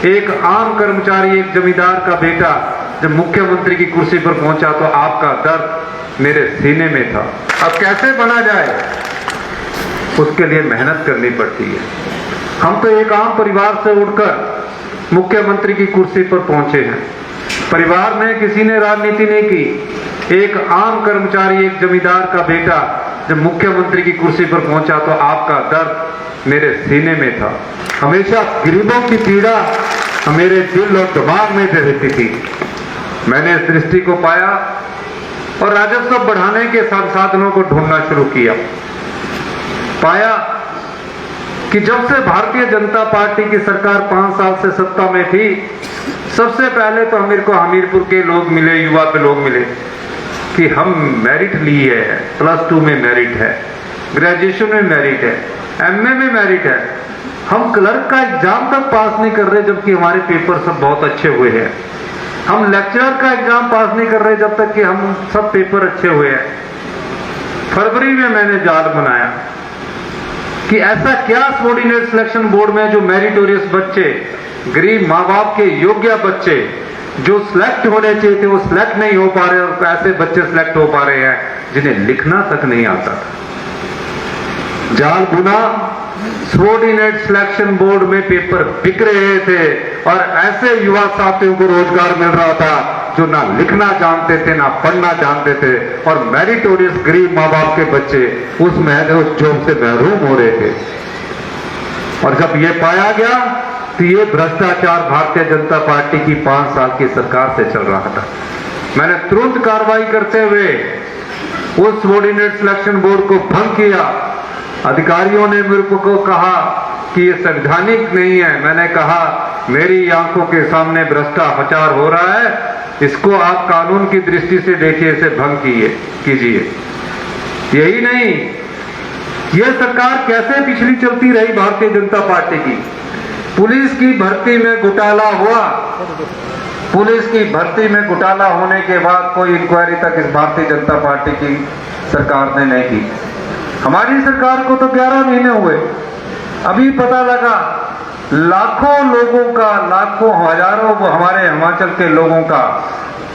एक आम कर्मचारी, एक जमींदार का बेटा जब मुख्यमंत्री की कुर्सी पर पहुंचा तो आपका दर्द मेरे सीने में था। अब कैसे बना जाए, उसके लिए मेहनत करनी पड़ती है। हम तो एक आम परिवार से उठकर मुख्यमंत्री की कुर्सी पर पहुंचे हैं। परिवार में किसी ने राजनीति नहीं की। एक आम कर्मचारी, एक जमींदार का बेटा जब मुख्यमंत्री की कुर्सी पर पहुंचा तो आपका दर्द मेरे सीने में था। हमेशा गरीबों की पीड़ा मेरे दिल और दिमाग में रहती थी। मैंने इस दृष्टि को पाया और राजस्व बढ़ाने के साधनों को ढूंढना शुरू किया। पाया कि जब से भारतीय जनता पार्टी की सरकार 5 साल से सत्ता में थी, सबसे पहले तो हमीरपुर के लोग मिले, युवा के लोग मिले कि हम मेरिट लिए है, +2 में मेरिट है, ग्रेजुएशन में मेरिट है, MA में मेरिट है। हम क्लर्क का एग्जाम तक पास नहीं कर रहे जबकि हमारे पेपर सब बहुत अच्छे हुए हैं। हम लेक्चरर का एग्जाम पास नहीं कर रहे जब तक कि हम सब पेपर अच्छे हुए हैं। फरवरी में मैंने जाल बनाया कि ऐसा क्या सबऑर्डिनेट सिलेक्शन बोर्ड में जो मेरिटोरियस बच्चे, गरीब माँ बाप के योग्य बच्चे जो सिलेक्ट होने चाहिए थे वो सिलेक्ट नहीं हो पा रहे, और ऐसे बच्चे सिलेक्ट हो पा रहे हैं जिन्हें लिखना तक नहीं आता था। जाल बुना, सबऑर्डिनेट सिलेक्शन बोर्ड में पेपर बिक रहे थे और ऐसे युवा साथियों को रोजगार मिल रहा था जो ना लिखना जानते थे, ना पढ़ना जानते थे, और मेरिटोरियस गरीब माँ बाप के बच्चे उस जॉब से महरूम हो रहे थे। और जब ये पाया गया तो ये भ्रष्टाचार भारतीय जनता पार्टी की 5 साल की सरकार से चल रहा था। मैंने तुरंत कार्रवाई करते हुए उस सबऑर्डिनेट सिलेक्शन बोर्ड को भंग किया। अधिकारियों ने मेरे को कहा कि ये संवैधानिक नहीं है। मैंने कहा मेरी आंखों के सामने भ्रष्टाचार हो रहा है, इसको आप कानून की दृष्टि से देखिए, इसे भंग कीजिए। यही नहीं, यह सरकार कैसे पिछली चलती रही भारतीय जनता पार्टी की। पुलिस की भर्ती में घोटाला हुआ, पुलिस की भर्ती में घोटाला होने के बाद कोई इंक्वायरी तक इस भारतीय जनता पार्टी की सरकार ने नहीं की। हमारी सरकार को तो 11 महीने हुए, अभी पता लगा लाखों लोगों का, लाखों हजारों हमारे हिमाचल के लोगों का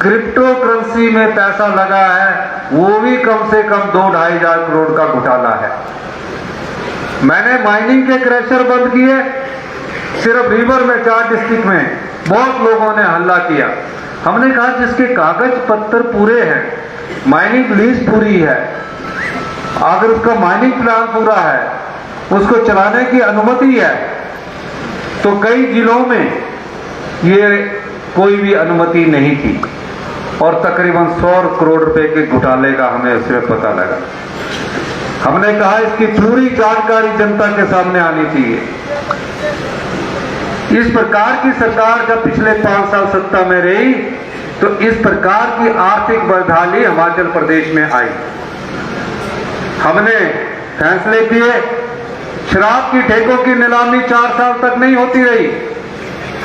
क्रिप्टो करेंसी में पैसा लगा है, वो भी कम से कम 2-2.5 हजार करोड़ का घोटाला है। मैंने माइनिंग के क्रैशर बंद किए, सिर्फ रिवर में 4 डिस्ट्रिक्ट में बहुत लोगों ने हल्ला किया। हमने कहा जिसके कागज पत्तर पूरे हैं, माइनिंग लीज पूरी है, अगर उसका माइनिंग प्लान पूरा है, उसको चलाने की अनुमति है, तो कई जिलों में ये कोई भी अनुमति नहीं थी और तकरीबन 100 करोड़ रुपए के घोटाले का हमें उसमें पता लगा। हमने कहा इसकी पूरी जानकारी जनता के सामने आनी चाहिए। इस प्रकार की सरकार जब पिछले 5 साल सत्ता में रही तो इस प्रकार की आर्थिक बदहाली हिमाचल प्रदेश में आई। हमने फैसले किए, शराब की ठेकों की नीलामी 4 साल तक नहीं होती रही।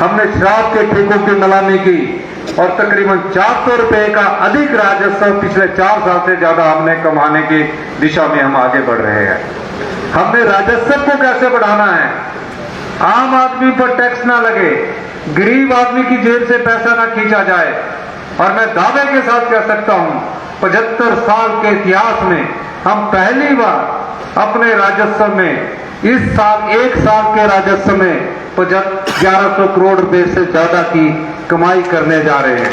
हमने शराब के ठेकों की नीलामी की और तकरीबन 400 रुपए का अधिक राजस्व पिछले 4 साल से ज्यादा हमने कमाने की दिशा में हम आगे बढ़ रहे हैं। हमने राजस्व को कैसे बढ़ाना है, आम आदमी पर टैक्स ना लगे, गरीब आदमी की जेब से पैसा ना खींचा जाए। और मैं दावे के साथ कह सकता हूं 75 साल के इतिहास में हम पहली बार अपने राजस्व में इस साल 1 साल के राजस्व में 1100 करोड़ रुपए से ज्यादा की कमाई करने जा रहे हैं।